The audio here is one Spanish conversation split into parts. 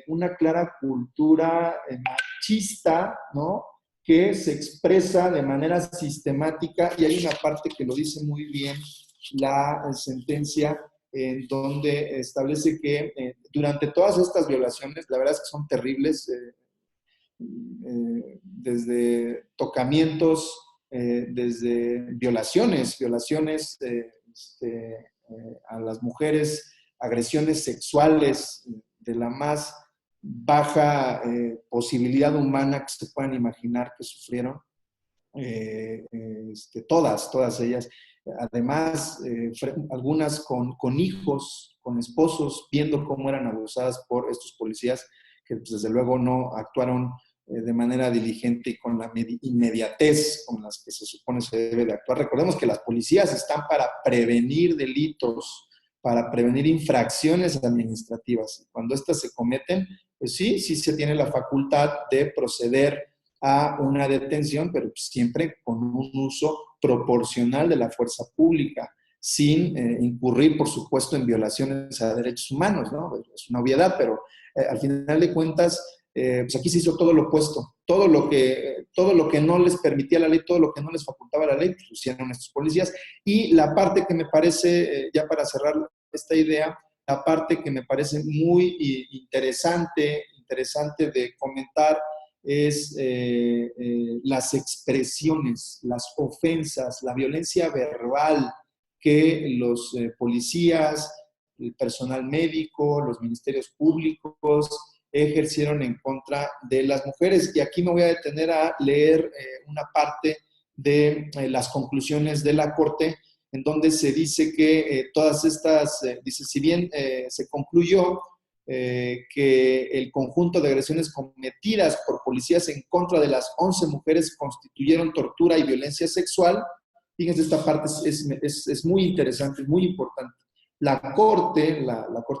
una clara cultura machista, ¿no? Que se expresa de manera sistemática, y hay una parte que lo dice muy bien la sentencia, en donde establece que durante todas estas violaciones, la verdad es que son terribles, desde tocamientos, desde violaciones a las mujeres, agresiones sexuales de la más baja posibilidad humana que se puedan imaginar que sufrieron, todas ellas. Además, algunas con hijos, con esposos, viendo cómo eran abusadas por estos policías que pues, desde luego no actuaron de manera diligente y con la inmediatez con las que se supone se debe de actuar. Recordemos que las policías están para prevenir delitos, para prevenir infracciones administrativas. Cuando estas se cometen, pues sí se tiene la facultad de proceder a una detención, pero siempre con un uso proporcional de la fuerza pública, sin incurrir, por supuesto, en violaciones a derechos humanos, ¿no? Es una obviedad, pero al final de cuentas, pues aquí se hizo todo lo opuesto. Todo lo que no les permitía la ley, todo lo que no les facultaba la ley, pues lo hicieron estos policías. Y la parte que me parece, ya para cerrar esta idea, la parte que me parece muy interesante de comentar es las expresiones, las ofensas, la violencia verbal que los policías, el personal médico, los ministerios públicos ejercieron en contra de las mujeres. Y aquí me voy a detener a leer una parte de las conclusiones de la Corte, en donde se dice que todas estas, dice, si bien se concluyó que el conjunto de agresiones cometidas por policías en contra de las 11 mujeres constituyeron tortura y violencia sexual. Fíjense, esta parte es muy interesante, muy importante. La Corte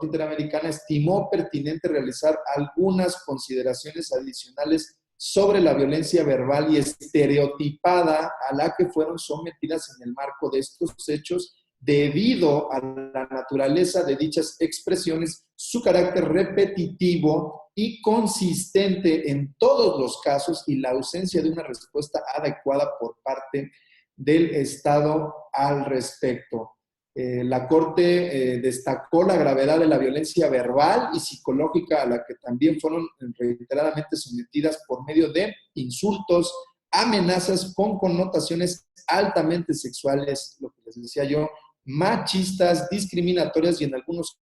Interamericana estimó pertinente realizar algunas consideraciones adicionales sobre la violencia verbal y estereotipada a la que fueron sometidas en el marco de estos hechos, debido a la naturaleza de dichas expresiones, su carácter repetitivo y consistente en todos los casos y la ausencia de una respuesta adecuada por parte del Estado al respecto. La Corte destacó la gravedad de la violencia verbal y psicológica a la que también fueron reiteradamente sometidas por medio de insultos, amenazas con connotaciones altamente sexuales, lo que les decía yo, machistas, discriminatorias y en algunos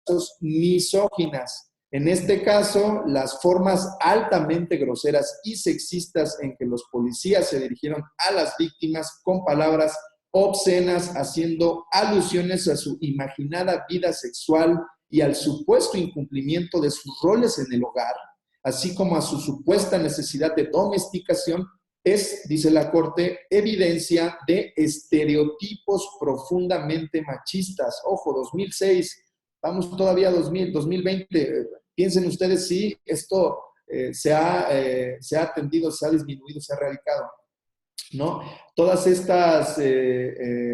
casos misóginas. En este caso, las formas altamente groseras y sexistas en que los policías se dirigieron a las víctimas con palabras obscenas, haciendo alusiones a su imaginada vida sexual y al supuesto incumplimiento de sus roles en el hogar, así como a su supuesta necesidad de domesticación, es, dice la Corte, evidencia de estereotipos profundamente machistas. Ojo, 2006, vamos todavía a 2020. Piensen ustedes si esto se ha atendido, se ha disminuido, se ha erradicado, ¿no? Todas estas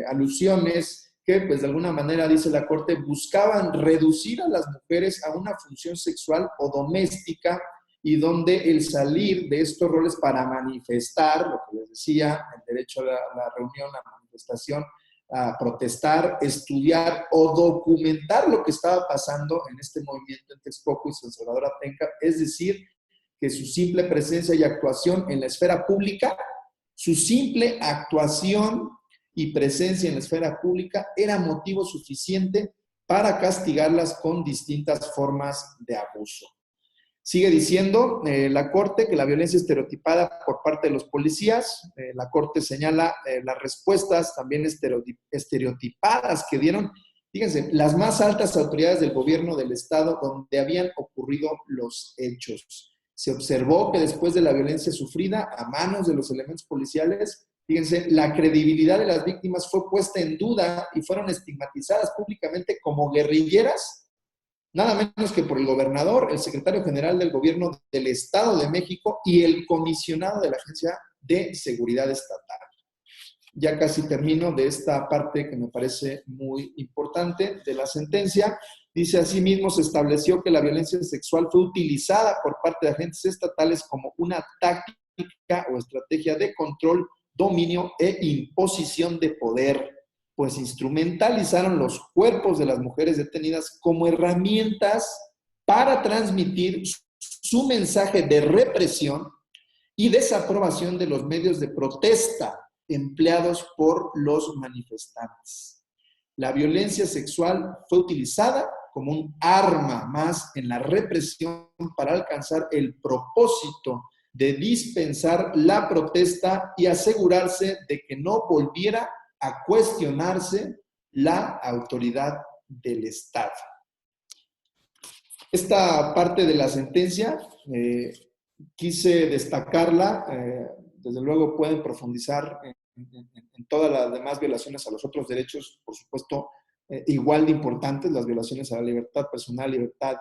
alusiones que, pues, de alguna manera, dice la Corte, buscaban reducir a las mujeres a una función sexual o doméstica, y donde el salir de estos roles para manifestar, lo que les decía, el derecho a la reunión, a la manifestación, a protestar, estudiar o documentar lo que estaba pasando en este movimiento en Texcoco y San Salvador Atenca, es decir, que su simple presencia y actuación en la esfera pública, su simple actuación y presencia en la esfera pública era motivo suficiente para castigarlas con distintas formas de abuso. Sigue diciendo la Corte que la violencia estereotipada por parte de los policías, la Corte señala las respuestas también estereotipadas que dieron, fíjense, las más altas autoridades del gobierno del Estado donde habían ocurrido los hechos. Se observó que después de la violencia sufrida a manos de los elementos policiales, fíjense, la credibilidad de las víctimas fue puesta en duda y fueron estigmatizadas públicamente como guerrilleras, nada menos que por el gobernador, el secretario general del gobierno del Estado de México y el comisionado de la Agencia de Seguridad Estatal. Ya casi termino de esta parte que me parece muy importante de la sentencia. Dice, asimismo, se estableció que la violencia sexual fue utilizada por parte de agentes estatales como una táctica o estrategia de control, dominio e imposición de poder, pues instrumentalizaron los cuerpos de las mujeres detenidas como herramientas para transmitir su mensaje de represión y desaprobación de los medios de protesta empleados por los manifestantes. La violencia sexual fue utilizada como un arma más en la represión para alcanzar el propósito de dispensar la protesta y asegurarse de que no volviera a cuestionarse la autoridad del Estado. Esta parte de la sentencia quise destacarla, desde luego pueden profundizar en todas las demás violaciones a los otros derechos, por supuesto, igual de importantes, las violaciones a la libertad personal, libertad,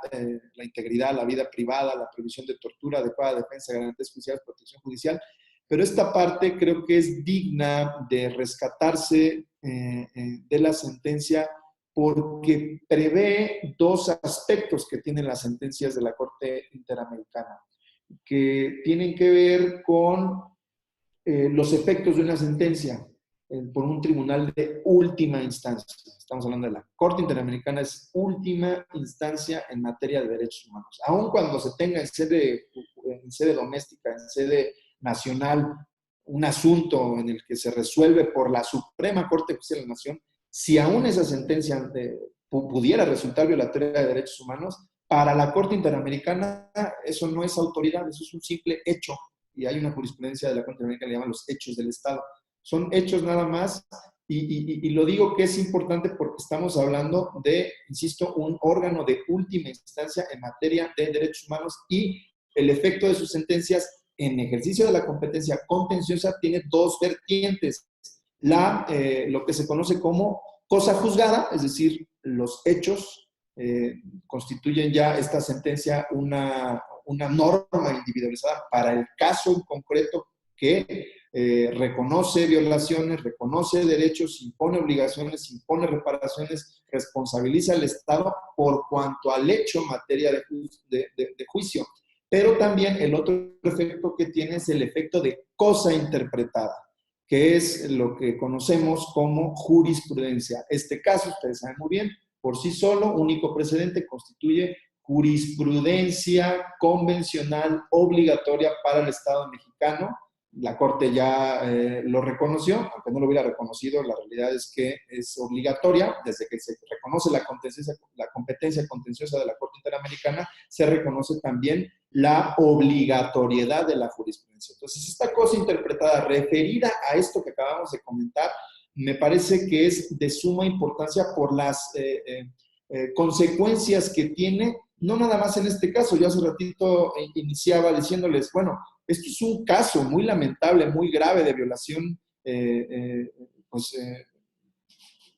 la integridad, la vida privada, la prohibición de tortura, adecuada defensa, garantías judiciales, protección judicial, pero esta parte creo que es digna de rescatarse de la sentencia porque prevé dos aspectos que tienen las sentencias de la Corte Interamericana, que tienen que ver con los efectos de una sentencia por un tribunal de última instancia. Estamos hablando de la Corte Interamericana, es última instancia en materia de derechos humanos. Aun cuando se tenga en sede doméstica, en sede nacional, un asunto en el que se resuelve por la Suprema Corte de Justicia de la Nación, si aún esa sentencia pudiera resultar violatoria de derechos humanos, para la Corte Interamericana eso no es autoridad, eso es un simple hecho. Y hay una jurisprudencia de la Corte Interamericana que le llaman los hechos del Estado. Son hechos nada más, y lo digo que es importante porque estamos hablando de, insisto, un órgano de última instancia en materia de derechos humanos y el efecto de sus sentencias en ejercicio de la competencia contenciosa tiene dos vertientes. Lo que se conoce como cosa juzgada, es decir, los hechos constituyen ya esta sentencia una norma individualizada para el caso en concreto que reconoce violaciones, reconoce derechos, impone obligaciones, impone reparaciones, responsabiliza al Estado por cuanto al hecho en materia de juicio. Pero también el otro efecto que tiene es el efecto de cosa interpretada, que es lo que conocemos como jurisprudencia. Este caso, ustedes saben muy bien, por sí solo, único precedente, constituye jurisprudencia convencional obligatoria para el Estado mexicano. La Corte ya lo reconoció, aunque no lo hubiera reconocido, la realidad es que es obligatoria. Desde que se reconoce la competencia contenciosa de la Corte Interamericana, se reconoce también la obligatoriedad de la jurisprudencia. Entonces, esta cosa interpretada referida a esto que acabamos de comentar, me parece que es de suma importancia por las consecuencias que tiene, no nada más en este caso. Yo hace ratito iniciaba diciéndoles, bueno, esto es un caso muy lamentable, muy grave de violación,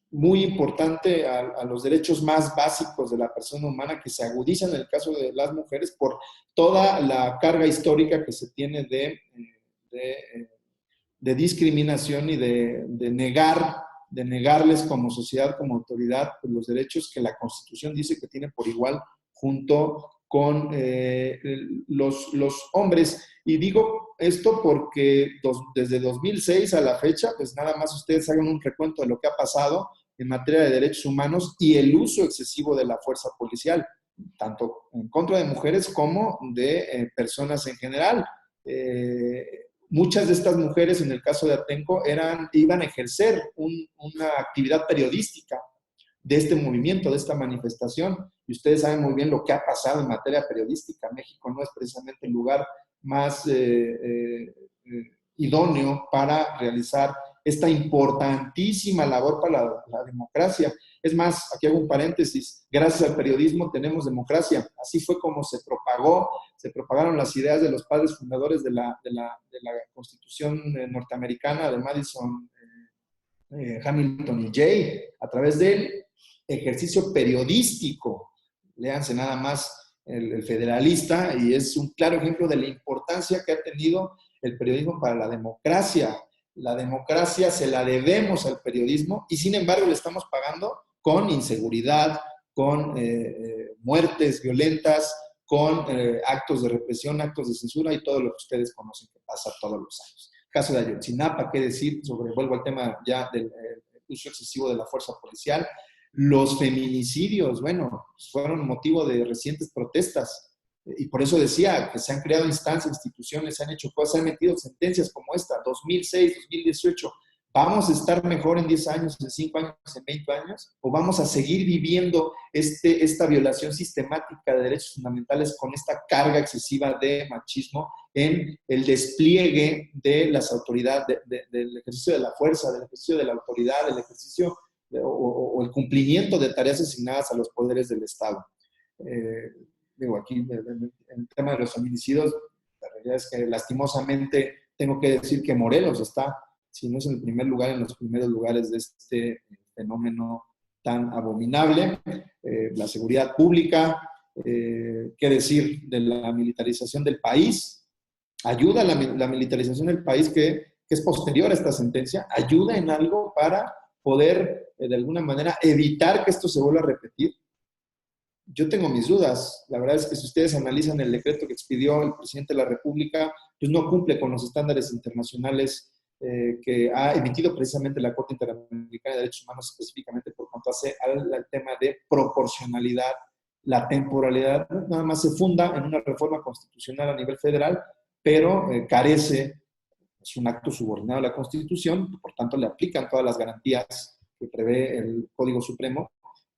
muy importante a los derechos más básicos de la persona humana, que se agudizan en el caso de las mujeres por toda la carga histórica que se tiene de discriminación y de negarles como sociedad, como autoridad, pues, los derechos que la Constitución dice que tiene por igual junto con los hombres. Y digo esto porque desde 2006 a la fecha, pues nada más ustedes hagan un recuento de lo que ha pasado en materia de derechos humanos y el uso excesivo de la fuerza policial, tanto en contra de mujeres como de personas en general. Muchas de estas mujeres, en el caso de Atenco, iban a ejercer una actividad periodística de este movimiento, de esta manifestación, y ustedes saben muy bien lo que ha pasado en materia periodística. México no es precisamente el lugar más idóneo para realizar esta importantísima labor para la democracia. Es más, aquí hago un paréntesis, gracias al periodismo tenemos democracia. Así fue como se propagaron las ideas de los padres fundadores de la Constitución norteamericana, de Madison, Hamilton y Jay, a través del ejercicio periodístico. Léanse nada más el Federalista, y es un claro ejemplo de la importancia que ha tenido el periodismo para la democracia. La democracia se la debemos al periodismo y sin embargo le estamos pagando con inseguridad, con muertes violentas, con actos de represión, actos de censura y todo lo que ustedes conocen que pasa todos los años. El caso de Ayotzinapa, qué decir, vuelvo al tema ya del uso excesivo de la fuerza policial. Los feminicidios, bueno, fueron motivo de recientes protestas. Y por eso decía que se han creado instancias, instituciones, se han hecho cosas, se han metido sentencias como esta, 2006, 2018. ¿Vamos a estar mejor en 10 años, en 5 años, en 20 años? ¿O vamos a seguir viviendo esta violación sistemática de derechos fundamentales con esta carga excesiva de machismo en el despliegue de las autoridades, del ejercicio de la fuerza, del ejercicio de la autoridad, del ejercicio o el cumplimiento de tareas asignadas a los poderes del Estado? Digo, aquí en el tema de los feminicidios, la realidad es que lastimosamente tengo que decir que Morelos está, si no es en el primer lugar, en los primeros lugares de este fenómeno tan abominable. La seguridad pública, qué decir de la militarización del país, ayuda a la militarización del país que es posterior a esta sentencia, ayuda en algo para poder de alguna manera evitar que esto se vuelva a repetir. Yo tengo mis dudas. La verdad es que si ustedes analizan el decreto que expidió el presidente de la República, pues no cumple con los estándares internacionales que ha emitido precisamente la Corte Interamericana de Derechos Humanos, específicamente por cuanto hace al tema de proporcionalidad. La temporalidad nada más se funda en una reforma constitucional a nivel federal, pero carece, es un acto subordinado a la Constitución, por tanto le aplican todas las garantías que prevé el Código Supremo.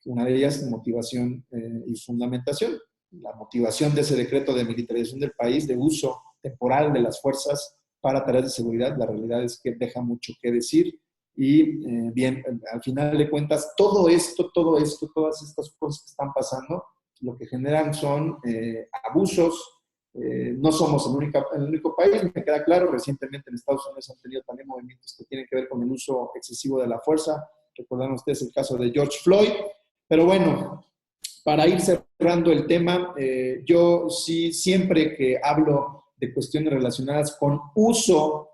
Una de ellas, motivación y fundamentación. La motivación de ese decreto de militarización del país, de uso temporal de las fuerzas para tareas de seguridad, la realidad es que deja mucho que decir. Y bien, al final de cuentas, todo esto, todas estas cosas que están pasando, lo que generan son abusos. No somos el único país, me queda claro. Recientemente en Estados Unidos han tenido también movimientos que tienen que ver con el uso excesivo de la fuerza. Recordarán ustedes el caso de George Floyd. Pero bueno, para ir cerrando el tema, yo sí, siempre que hablo de cuestiones relacionadas con uso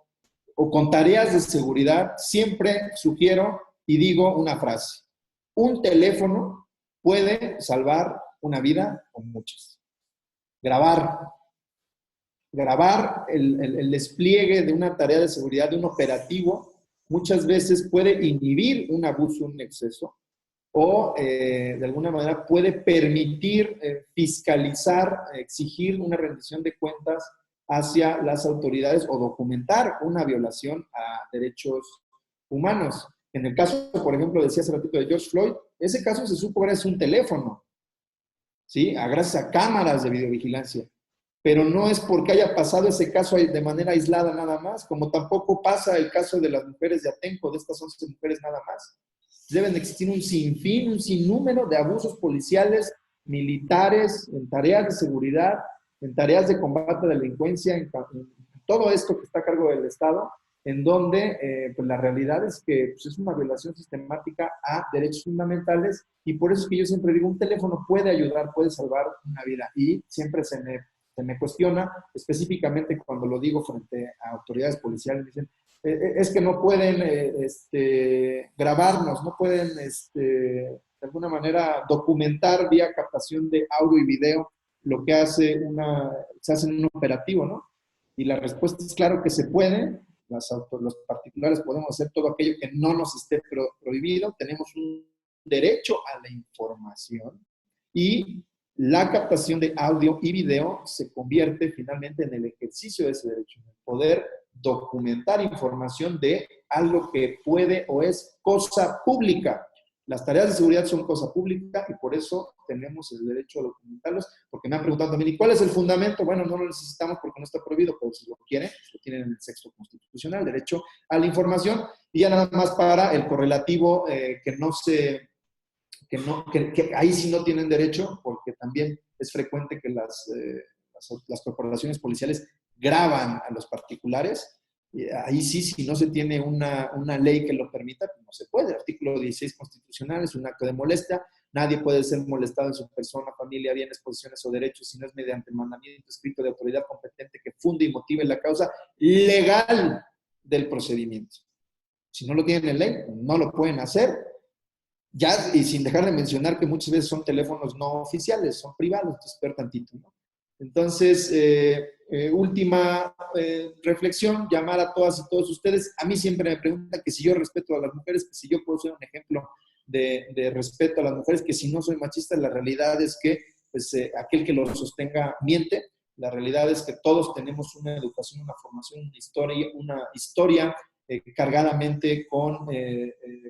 o con tareas de seguridad, siempre sugiero y digo una frase: un teléfono puede salvar una vida o muchas. Grabar el despliegue de una tarea de seguridad, de un operativo, muchas veces puede inhibir un abuso, un exceso, o de alguna manera puede permitir fiscalizar, exigir una rendición de cuentas hacia las autoridades o documentar una violación a derechos humanos. En el caso, por ejemplo, decía hace ratito de George Floyd, ese caso se supo gracias a un teléfono, ¿sí? Gracias a cámaras de videovigilancia. Pero no es porque haya pasado ese caso de manera aislada nada más, como tampoco pasa el caso de las mujeres de Atenco, de estas 11 mujeres nada más. Deben de existir un sinfín, un sinnúmero de abusos policiales, militares, en tareas de seguridad, en tareas de combate a la delincuencia, en todo esto que está a cargo del Estado, en donde pues la realidad es que pues es una violación sistemática a derechos fundamentales, y por eso es que yo siempre digo, un teléfono puede ayudar, puede salvar una vida, y siempre se me cuestiona, específicamente cuando lo digo frente a autoridades policiales, me dicen, es que no pueden grabarnos, no pueden de alguna manera documentar vía captación de audio y video lo que se hace en un operativo, ¿no? Y la respuesta es claro que se puede. Los particulares podemos hacer todo aquello que no nos esté prohibido. Tenemos un derecho a la información, y la captación de audio y video se convierte finalmente en el ejercicio de ese derecho, en el poder documentar información de algo que puede o es cosa pública. Las tareas de seguridad son cosa pública y por eso tenemos el derecho a documentarlos, porque me han preguntado también, ¿y cuál es el fundamento? Bueno, no lo necesitamos porque no está prohibido, pero si lo quieren, lo tienen en el texto constitucional, derecho a la información. Y ya nada más para el correlativo, que ahí sí no tienen derecho, porque también es frecuente que las corporaciones policiales graban a los particulares. Ahí sí, si no se tiene una ley que lo permita, pues no se puede. El artículo 16 constitucional es un acto de molestia. Nadie puede ser molestado en su persona, familia, bienes, posiciones o derechos si no es mediante mandamiento escrito de autoridad competente que funde y motive la causa legal del procedimiento. Si no lo tienen en ley, no lo pueden hacer. Ya, y sin dejar de mencionar que muchas veces son teléfonos no oficiales, son privados, entonces peor tantito, ¿no? Entonces, última reflexión, llamar a todas y todos ustedes. A mí siempre me preguntan que si yo respeto a las mujeres, que si yo puedo ser un ejemplo de respeto a las mujeres, que si no soy machista. La realidad es que pues, aquel que lo sostenga miente. La realidad es que todos tenemos una educación, una formación, una historia cargadamente con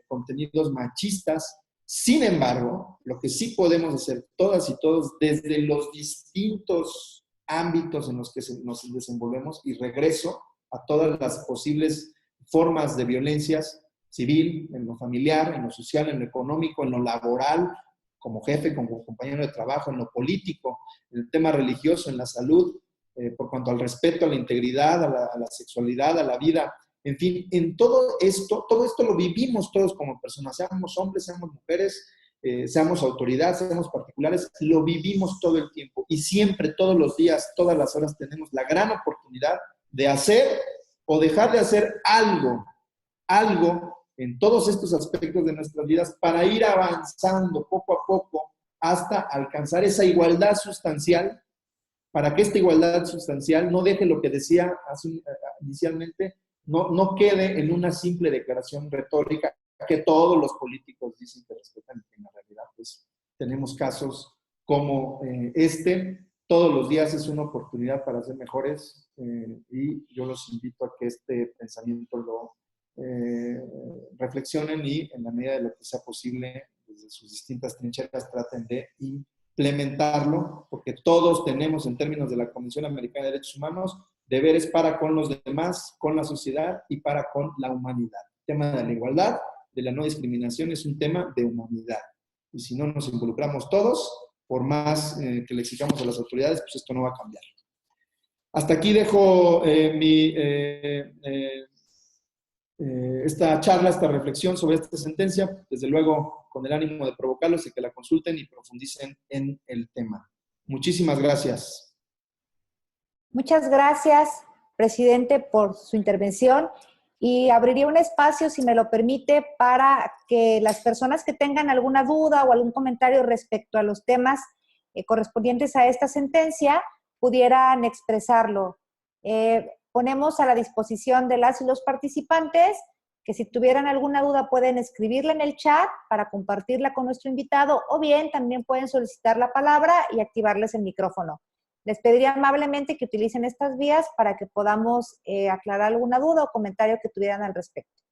contenidos machistas. Sin embargo, lo que sí podemos hacer todas y todos desde los distintos ámbitos en los que nos desenvolvemos, y regreso a todas las posibles formas de violencias civil, en lo familiar, en lo social, en lo económico, en lo laboral, como jefe, como compañero de trabajo, en lo político, en el tema religioso, en la salud, por cuanto al respeto, a la integridad, a la sexualidad, a la vida. En fin, en todo esto lo vivimos todos como personas, seamos hombres, seamos mujeres, seamos autoridad, seamos particulares, lo vivimos todo el tiempo y siempre, todos los días, todas las horas tenemos la gran oportunidad de hacer o dejar de hacer algo en todos estos aspectos de nuestras vidas para ir avanzando poco a poco hasta alcanzar esa igualdad sustancial, para que esta igualdad sustancial no deje lo que decía inicialmente, no quede en una simple declaración retórica que todos los políticos dicen que respetan, en la realidad pues tenemos casos como todos los días es una oportunidad para ser mejores, y yo los invito a que este pensamiento lo reflexionen y en la medida de lo que sea posible desde sus distintas trincheras traten de implementarlo, porque todos tenemos en términos de la Comisión Americana de Derechos Humanos deberes para con los demás, con la sociedad y para con la humanidad. El tema de la igualdad, de la no discriminación es un tema de humanidad. Y si no nos involucramos todos, por más que le exijamos a las autoridades, pues esto no va a cambiar. Hasta aquí dejo esta charla, esta reflexión sobre esta sentencia, desde luego con el ánimo de provocarlos y que la consulten y profundicen en el tema. Muchísimas gracias. Muchas gracias, presidente, por su intervención, y abriría un espacio, si me lo permite, para que las personas que tengan alguna duda o algún comentario respecto a los temas correspondientes a esta sentencia pudieran expresarlo. Ponemos a la disposición de las y los participantes que si tuvieran alguna duda pueden escribirla en el chat para compartirla con nuestro invitado, o bien también pueden solicitar la palabra y activarles el micrófono. Les pediría amablemente que utilicen estas vías para que podamos aclarar alguna duda o comentario que tuvieran al respecto.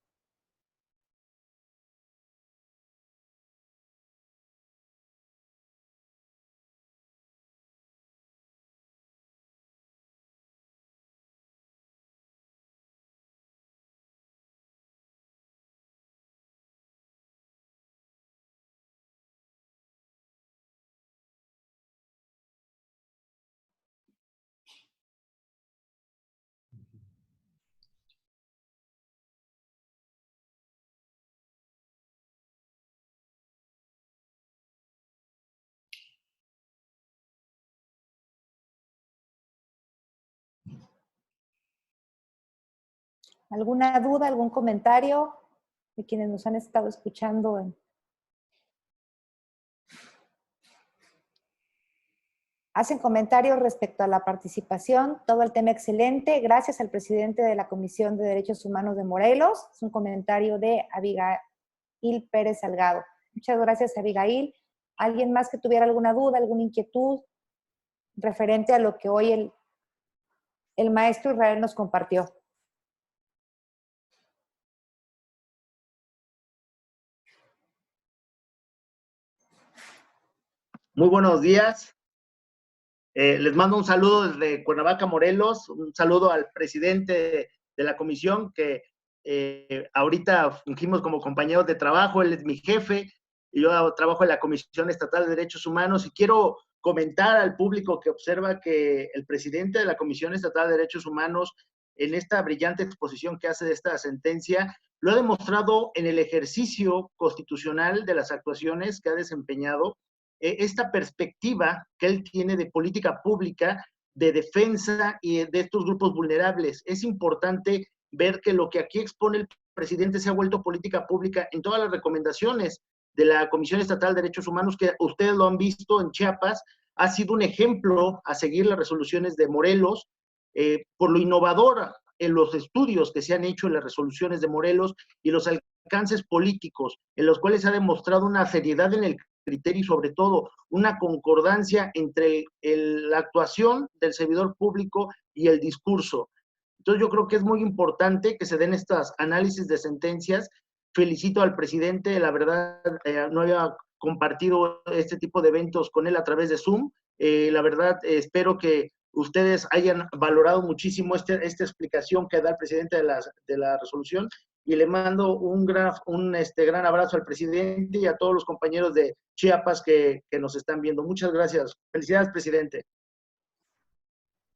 ¿Alguna duda, algún comentario de quienes nos han estado escuchando? Hacen comentarios respecto a la participación, todo el tema excelente, gracias al presidente de la Comisión de Derechos Humanos de Morelos. Es un comentario de Abigail Pérez Salgado. Muchas gracias, Abigail. ¿Alguien más que tuviera alguna duda, alguna inquietud referente a lo que hoy el maestro Israel nos compartió? Muy buenos días. Les mando un saludo desde Cuernavaca, Morelos, un saludo al presidente de la comisión, que ahorita fungimos como compañeros de trabajo. Él es mi jefe y yo trabajo en la Comisión Estatal de Derechos Humanos, y quiero comentar al público que observa que el presidente de la Comisión Estatal de Derechos Humanos, en esta brillante exposición que hace de esta sentencia, lo ha demostrado en el ejercicio constitucional de las actuaciones que ha desempeñado, esta perspectiva que él tiene de política pública, de defensa y de estos grupos vulnerables. Es importante ver que lo que aquí expone el presidente se ha vuelto política pública en todas las recomendaciones de la Comisión Estatal de Derechos Humanos, que ustedes lo han visto en Chiapas, ha sido un ejemplo a seguir las resoluciones de Morelos, por lo innovador en los estudios que se han hecho en las resoluciones de Morelos y los alcances políticos, en los cuales se ha demostrado una seriedad en el criterio y sobre todo una concordancia entre la actuación del servidor público y el discurso. Entonces yo creo que es muy importante que se den estos análisis de sentencias. Felicito al presidente, la verdad no había compartido este tipo de eventos con él a través de Zoom. La verdad espero que ustedes hayan valorado muchísimo esta explicación que da el presidente de la resolución, y le mando un gran abrazo al presidente y a todos los compañeros de Chiapas que nos están viendo. Muchas gracias. Felicidades, presidente.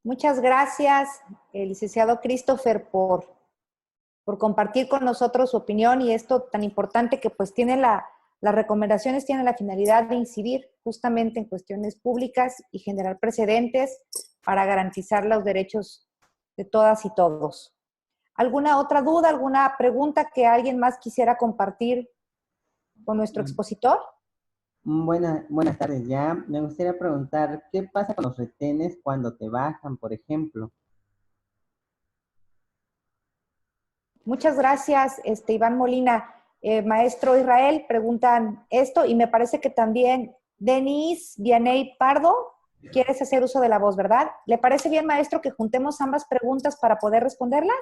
Muchas gracias, licenciado Christopher, por compartir con nosotros su opinión y esto tan importante que pues tiene las recomendaciones tienen la finalidad de incidir justamente en cuestiones públicas y generar precedentes para garantizar los derechos de todas y todos. ¿Alguna otra duda, alguna pregunta que alguien más quisiera compartir con nuestro expositor? Buenas tardes. Ya me gustaría preguntar, ¿qué pasa con los retenes cuando te bajan, por ejemplo? Muchas gracias, Iván Molina. Maestro Israel, preguntan esto y me parece que también Denise Vianey Pardo, quieres hacer uso de la voz, ¿verdad? ¿Le parece bien, maestro, que juntemos ambas preguntas para poder responderlas?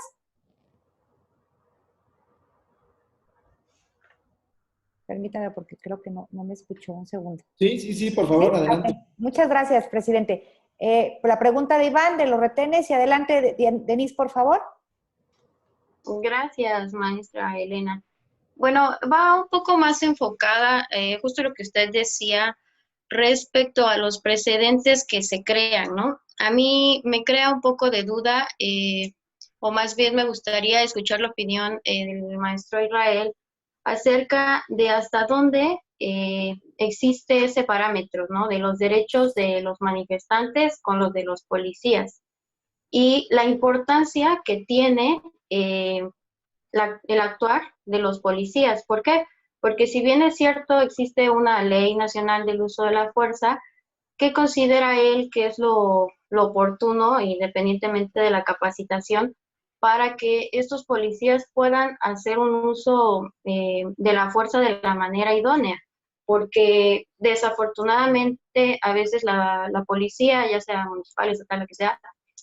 Permítame porque creo que no me escuchó. Un segundo. Sí, por favor, ¿Sí? adelante. Okay. Muchas gracias, presidente. La pregunta de Iván, de los retenes, y adelante, Denise, por favor. Gracias, maestra Elena. Bueno, va un poco más enfocada, justo lo que usted decía, respecto a los precedentes que se crean, ¿no? A mí me crea un poco de duda, o más bien me gustaría escuchar la opinión del maestro Israel acerca de hasta dónde existe ese parámetro, ¿no? De los derechos de los manifestantes con los de los policías y la importancia que tiene el actuar de los policías. ¿Por qué? Porque si bien es cierto, existe una ley nacional del uso de la fuerza, ¿qué considera él que es lo oportuno, independientemente de la capacitación, para que estos policías puedan hacer un uso de la fuerza de la manera idónea? Porque desafortunadamente a veces la policía, ya sea municipal, estatal, lo que sea,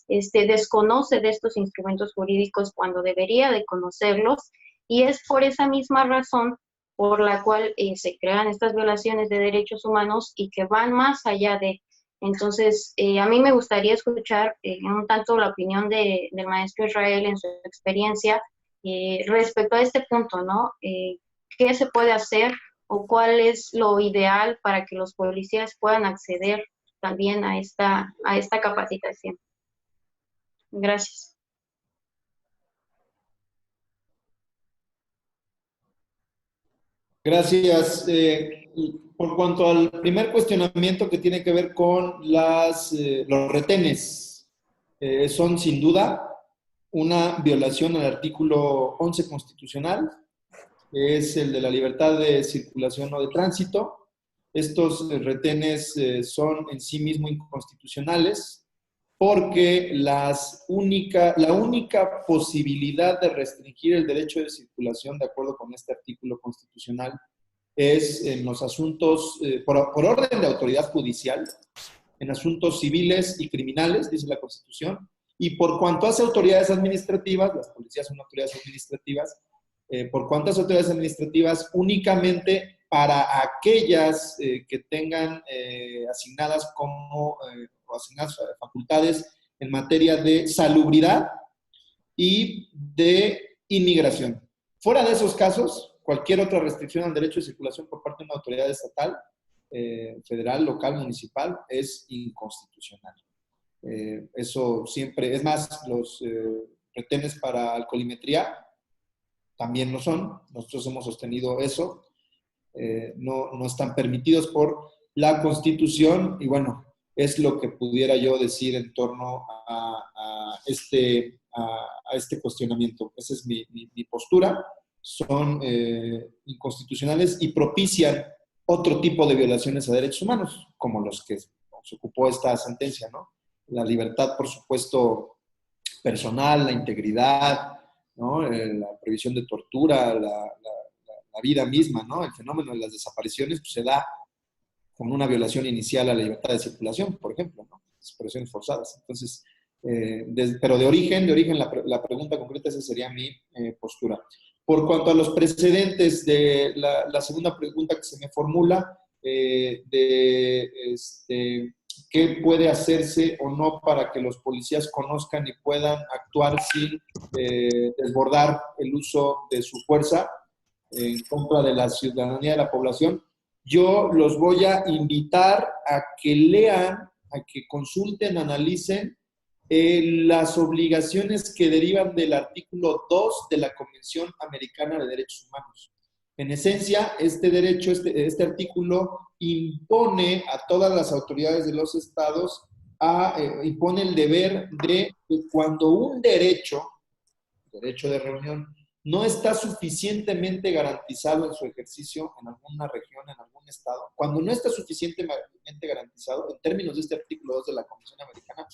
desconoce de estos instrumentos jurídicos cuando debería de conocerlos, y es por esa misma razón por la cual se crean estas violaciones de derechos humanos y que van más allá de. Entonces, a mí me gustaría escuchar un tanto la opinión del maestro Israel en su experiencia respecto a este punto, ¿no? ¿Qué se puede hacer o cuál es lo ideal para que los policías puedan acceder también a esta capacitación? Gracias. Gracias. Por cuanto al primer cuestionamiento que tiene que ver con los retenes, son sin duda una violación al artículo 11 constitucional, que es el de la libertad de circulación o de tránsito. Estos retenes son en sí mismos inconstitucionales porque la única posibilidad de restringir el derecho de circulación de acuerdo con este artículo constitucional es en los asuntos, por orden de autoridad judicial, en asuntos civiles y criminales, dice la Constitución, y por cuanto hace autoridades administrativas, las policías son autoridades administrativas, por cuanto hace autoridades administrativas únicamente para aquellas que tengan asignadas facultades en materia de salubridad y de inmigración. Fuera de esos casos, cualquier otra restricción al derecho de circulación por parte de una autoridad estatal, federal, local, municipal, es inconstitucional. Eso siempre, es más, los retenes para alcoholimetría también lo son. Nosotros hemos sostenido eso. No están permitidos por la Constitución y bueno, es lo que pudiera yo decir en torno a este cuestionamiento. Esa es mi postura. son inconstitucionales y propician otro tipo de violaciones a derechos humanos, como los que se ocupó esta sentencia, ¿no? La libertad, por supuesto, personal, la integridad, ¿no? La prohibición de tortura, la vida misma, ¿no? El fenómeno de las desapariciones pues, se da con una violación inicial a la libertad de circulación, por ejemplo, ¿no? Desapariciones forzadas. Entonces, pero de origen, la pregunta concreta, esa sería mi postura. Por cuanto a los precedentes de la segunda pregunta que se me formula, qué puede hacerse o no para que los policías conozcan y puedan actuar sin desbordar el uso de su fuerza en contra de la ciudadanía de la población, yo los voy a invitar a que lean, a que consulten, analicen las obligaciones que derivan del artículo 2 de la Convención Americana de Derechos Humanos. En esencia, este artículo impone a todas las autoridades de los estados, impone el deber de que cuando un derecho de reunión, no está suficientemente garantizado en su ejercicio en alguna región, en algún estado, cuando no está suficientemente garantizado, en términos de este artículo 2 de la Convención Americana,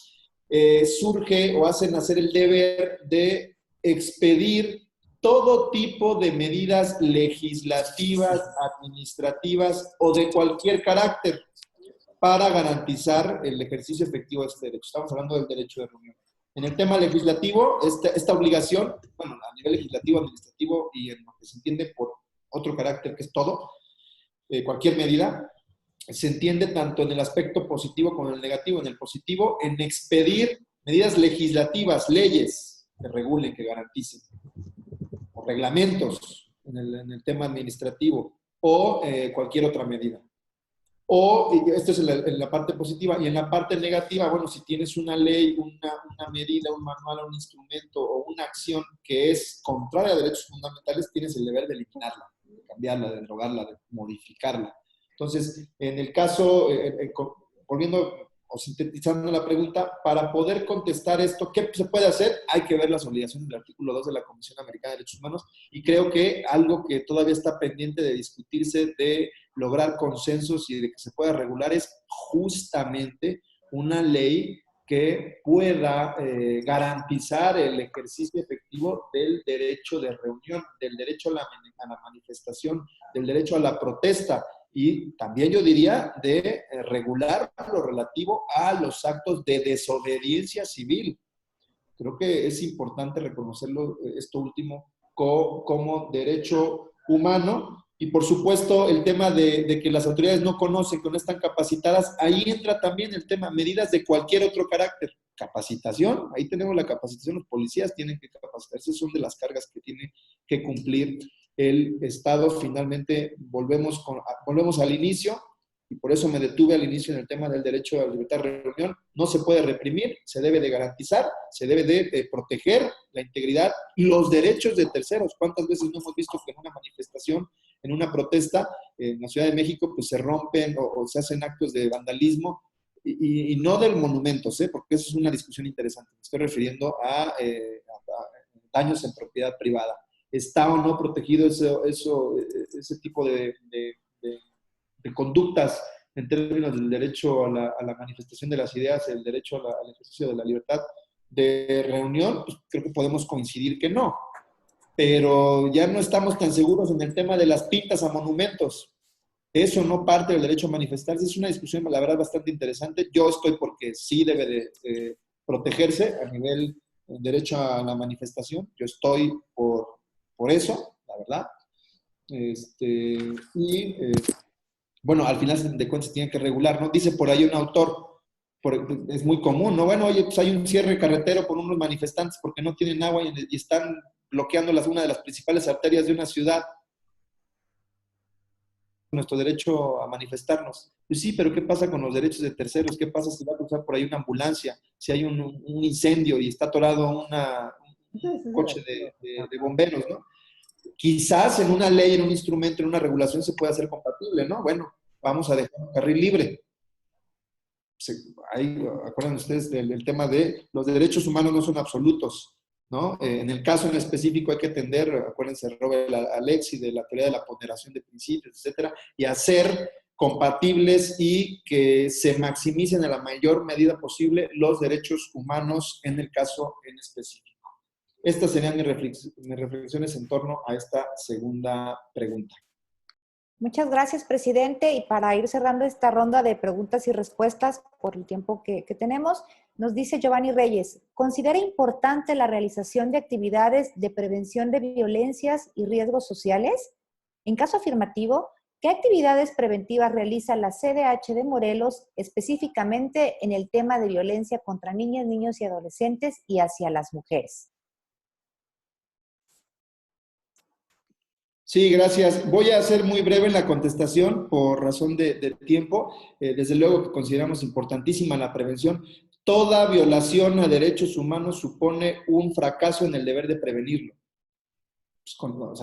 surge o hacen hacer el deber de expedir todo tipo de medidas legislativas, administrativas o de cualquier carácter para garantizar el ejercicio efectivo de este derecho. Estamos hablando del derecho de reunión. En el tema legislativo, esta obligación, bueno, a nivel legislativo, administrativo y en lo que se entiende por otro carácter que es todo, cualquier medida, se entiende tanto en el aspecto positivo como en el negativo. En el positivo, en expedir medidas legislativas, leyes que regulen, que garanticen, o reglamentos en el tema administrativo, o cualquier otra medida. O, esto es en la parte positiva, y en la parte negativa, bueno, si tienes una ley, una medida, un manual, un instrumento o una acción que es contraria a derechos fundamentales, tienes el deber de eliminarla, de cambiarla, de derogarla, de modificarla. Entonces, en el caso, volviendo o sintetizando la pregunta, para poder contestar esto, ¿qué se puede hacer? Hay que ver las obligaciones del artículo 2 de la Convención Americana de Derechos Humanos, y creo que algo que todavía está pendiente de discutirse, de lograr consensos y de que se pueda regular, es justamente una ley que pueda garantizar el ejercicio efectivo del derecho de reunión, del derecho a la manifestación, del derecho a la protesta, y también yo diría de regular lo relativo a los actos de desobediencia civil. Creo que es importante reconocerlo, esto último, como derecho humano. Y por supuesto el tema de que las autoridades no conocen, que no están capacitadas, ahí entra también el tema, medidas de cualquier otro carácter. Capacitación, ahí tenemos la capacitación, los policías tienen que capacitarse, son de las cargas que tiene que cumplir el Estado. Finalmente volvemos al inicio, y por eso me detuve al inicio en el tema del derecho a la libertad de reunión. No se puede reprimir, se debe de garantizar, se debe de proteger la integridad y los derechos de terceros. ¿Cuántas veces no hemos visto que en una manifestación, en una protesta en la Ciudad de México, pues se rompen o se hacen actos de vandalismo, y no del monumento, porque eso es una discusión interesante. Me estoy refiriendo a daños en propiedad privada. ¿Está o no protegido ese tipo de conductas en términos del derecho a la manifestación de las ideas, el derecho al ejercicio de la libertad de reunión? Pues creo que podemos coincidir que no. Pero ya no estamos tan seguros en el tema de las pintas a monumentos. Eso no parte del derecho a manifestarse. Es una discusión, la verdad, bastante interesante. Yo estoy porque sí debe de protegerse a nivel del derecho a la manifestación. Yo estoy por eso, la verdad. Bueno, al final de cuentas se tiene que regular, ¿no? Dice por ahí un autor, es muy común, ¿no? Bueno, oye, pues hay un cierre carretero por unos manifestantes porque no tienen agua y están bloqueando una de las principales arterias de una ciudad. Nuestro derecho a manifestarnos. Pues sí, pero ¿qué pasa con los derechos de terceros? ¿Qué pasa si va a cruzar por ahí una ambulancia? Si hay un incendio y está atorado un coche de bomberos, ¿no? Quizás en una ley, en un instrumento, en una regulación se pueda hacer compatible, ¿no? Bueno, vamos a dejar un carril libre. Ahí, acuerdan ustedes del tema de los derechos humanos no son absolutos, ¿no? En el caso en específico hay que atender, acuérdense, Robert Alexi, de la teoría de la ponderación de principios, etcétera, y hacer compatibles y que se maximicen en la mayor medida posible los derechos humanos en el caso en específico. Estas serían mis reflexiones en torno a esta segunda pregunta. Muchas gracias, presidente. Y para ir cerrando esta ronda de preguntas y respuestas por el tiempo que tenemos, nos dice Giovanni Reyes, ¿considera importante la realización de actividades de prevención de violencias y riesgos sociales? En caso afirmativo, ¿qué actividades preventivas realiza la CDH de Morelos específicamente en el tema de violencia contra niñas, niños y adolescentes y hacia las mujeres? Sí, gracias. Voy a ser muy breve en la contestación por razón de tiempo. Desde luego que consideramos importantísima la prevención. Toda violación a derechos humanos supone un fracaso en el deber de prevenirlo. Pues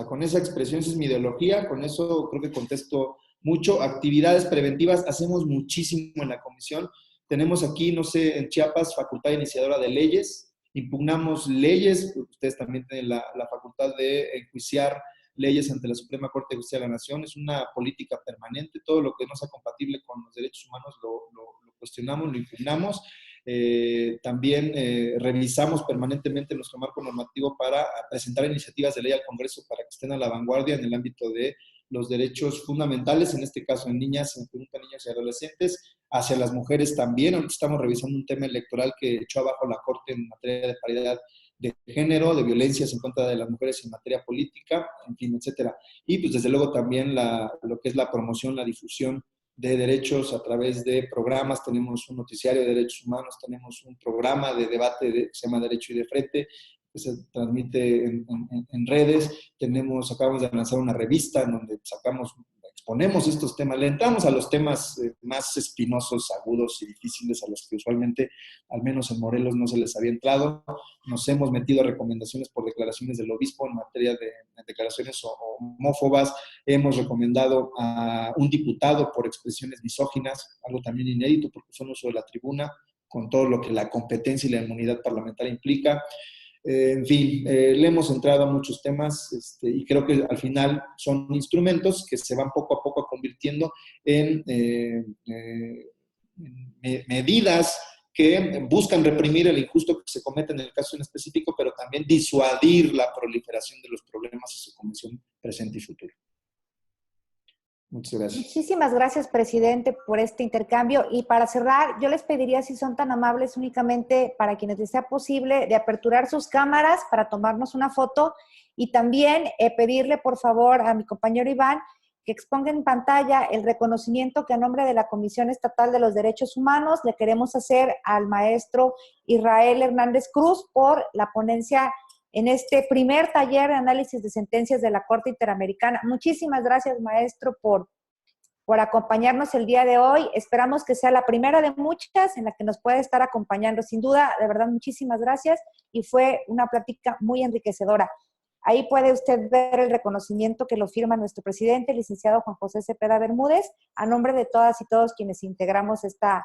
con esa expresión, esa es mi ideología, con eso creo que contesto mucho. Actividades preventivas hacemos muchísimo en la comisión. Tenemos aquí, no sé, en Chiapas, facultad iniciadora de leyes. Impugnamos leyes. Ustedes también tienen la facultad de enjuiciar leyes ante la Suprema Corte de Justicia de la Nación. Es una política permanente. Todo lo que no sea compatible con los derechos humanos lo cuestionamos, lo impugnamos. También revisamos permanentemente nuestro marco normativo para presentar iniciativas de ley al Congreso para que estén a la vanguardia en el ámbito de los derechos fundamentales, en este caso en niñas, en niños y adolescentes, hacia las mujeres también. Ahorita estamos revisando un tema electoral que echó abajo la Corte en materia de paridad de género, de violencias en contra de las mujeres en materia política, en fin, etcétera. Y pues desde luego también lo que es la promoción, la difusión de derechos a través de programas. Tenemos un noticiario de derechos humanos, tenemos un programa de debate que se llama Derecho y de Frente, que se transmite en redes. Acabamos de lanzar una revista en donde exponemos estos temas, le entramos a los temas más espinosos, agudos y difíciles a los que usualmente, al menos en Morelos, no se les había entrado. Nos hemos metido a recomendaciones por declaraciones del obispo en materia de declaraciones homófobas. Hemos recomendado a un diputado por expresiones misóginas, algo también inédito porque fue un uso de la tribuna, con todo lo que la competencia y la inmunidad parlamentaria implica. En fin, le hemos entrado a muchos temas y creo que al final son instrumentos que se van poco a poco convirtiendo en medidas que buscan reprimir el injusto que se comete en el caso en específico, pero también disuadir la proliferación de los problemas en su condición presente y futuro. Muchas gracias. Muchísimas gracias, presidente, por este intercambio. Y para cerrar, yo les pediría, si son tan amables, únicamente para quienes les sea posible, de aperturar sus cámaras para tomarnos una foto y también pedirle, por favor, a mi compañero Iván que exponga en pantalla el reconocimiento que a nombre de la Comisión Estatal de los Derechos Humanos le queremos hacer al maestro Israel Hernández Cruz por la ponencia en este primer taller de análisis de sentencias de la Corte Interamericana. Muchísimas gracias, maestro, por acompañarnos el día de hoy. Esperamos que sea la primera de muchas en la que nos pueda estar acompañando. Sin duda, de verdad, muchísimas gracias y fue una plática muy enriquecedora. Ahí puede usted ver el reconocimiento que lo firma nuestro presidente, el licenciado Juan José Cepeda Bermúdez, a nombre de todas y todos quienes integramos esta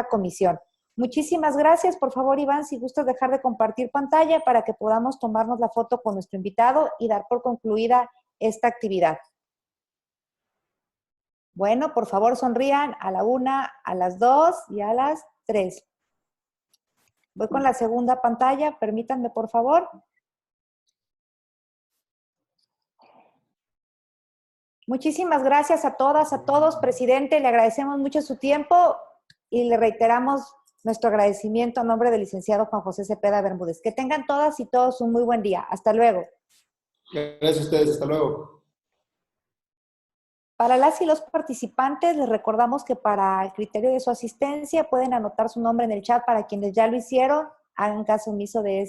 comisión. Muchísimas gracias. Por favor, Iván, si gustas dejar de compartir pantalla para que podamos tomarnos la foto con nuestro invitado y dar por concluida esta actividad. Bueno, por favor, sonrían a la 1, a las 2 y a las 3. Voy con la segunda pantalla. Permítanme, por favor. Muchísimas gracias a todas, a todos. Presidente, le agradecemos mucho su tiempo y le reiteramos nuestro agradecimiento a nombre del licenciado Juan José Cepeda Bermúdez. Que tengan todas y todos un muy buen día. Hasta luego. Gracias a ustedes. Hasta luego. Para las y los participantes, les recordamos que para el criterio de su asistencia pueden anotar su nombre en el chat. Para quienes ya lo hicieron, hagan caso omiso de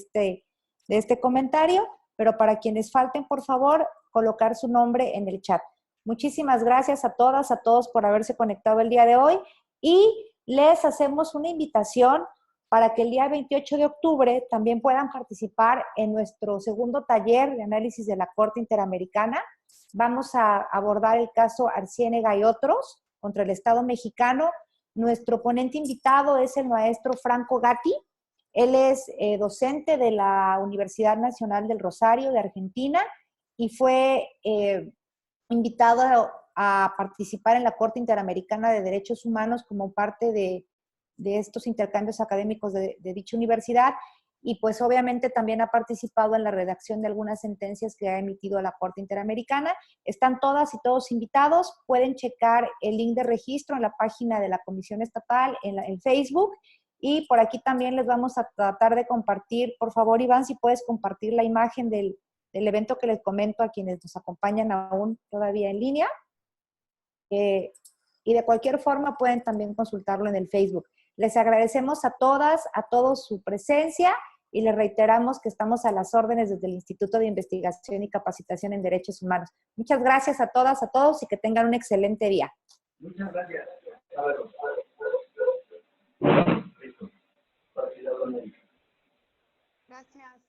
este comentario, pero para quienes falten, por favor, colocar su nombre en el chat. Muchísimas gracias a todas, a todos por haberse conectado el día de hoy y les hacemos una invitación para que el día 28 de octubre también puedan participar en nuestro segundo taller de análisis de la Corte Interamericana. Vamos a abordar el caso Arciénega y otros contra el Estado mexicano. Nuestro ponente invitado es el maestro Franco Gatti. Él es docente de la Universidad Nacional del Rosario de Argentina y fue invitado a participar en la Corte Interamericana de Derechos Humanos como parte de estos intercambios académicos de dicha universidad, y pues obviamente también ha participado en la redacción de algunas sentencias que ha emitido la Corte Interamericana. Están todas y todos invitados, pueden checar el link de registro en la página de la Comisión Estatal, en Facebook, y por aquí también les vamos a tratar de compartir. Por favor, Iván, si puedes compartir la imagen del evento que les comento a quienes nos acompañan aún todavía en línea. Y de cualquier forma pueden también consultarlo en el Facebook. Les agradecemos a todas, a todos su presencia y les reiteramos que estamos a las órdenes desde el Instituto de Investigación y Capacitación en Derechos Humanos. Muchas gracias a todas, a todos y que tengan un excelente día. Muchas gracias. Gracias.